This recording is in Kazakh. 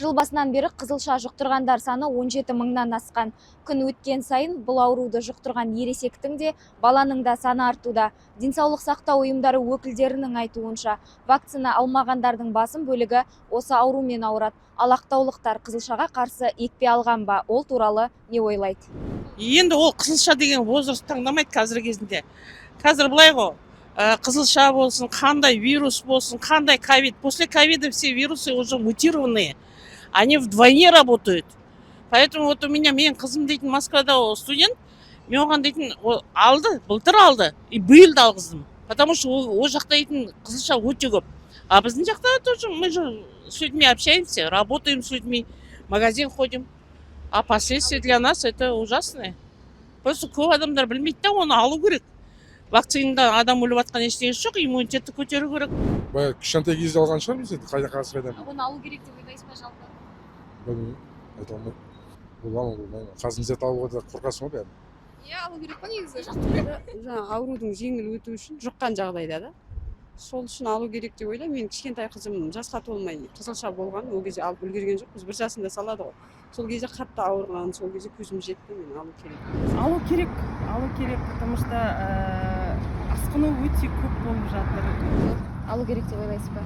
Жыл басынан бері қызылша жұқтырғандар саны 17 мыңнан асқан. Күн өткен сайын бұл ауруды жұқтырған ересектің де, баланың да саны артуда. Денсаулық сақтау ұйымдары өкілдерінің айтуынша, вакцина алмағандардың басым бөлігі осы аурумен ауырады. Ал ақтаулықтар қызылшаға қарсы екпе алған ба? Ол туралы не ойлайды? Енді ол қызылша деген возраст таңдамайды қазіргі кезінде. Қазір былай ғой, қызылша болсын, қандай вирус болсын, қандай ковид. После ковида все вирусы уже мутированные. Они вдвойне работают. Поэтому вот у меня, мен қызым дейтін Москвада студент, мен оған дейтін алды, былтыр алды, и биыл да алғыздым. Потому что ол жақта дейтін қызылша өте көп. А біздің жақта тоже, мы же с людьми общаемся, работаем с людьми, в магазин ходим. А последствия для нас это ужасные. Просто көп адамдар білмейді да, оны алу керек. Вакцинада адам өліп жатқан ештеңесі жоқ, иммунитетті көтеру керек. Бая кішкентай кезде алған шығармыз енді, қайда қарсы қайдан. Оны алу керек деп ойлайсыз ба жалпы? Білмеймін, айта алмаймын. Болмаймын. Қазір алуға да қорқасың ғой бәрін. Иә, алу керек па негізі? Жаңа аурудың жеңіл өту үшін жұққан жағдайда да. Сол үшін алу керек деп ойлаймын. Мен кішкентай қызым жасқа толмай қызылша болған, ол кезде алып үлгерген жоқпыз. 1 жасында салады ғой. Сол кезде қатты ауырған, сол кезде көзім жетті, мен алу керек. Алу керек, потому что асқыну өте көп болып жатыр. Алу керек деп ойлайсыз ба?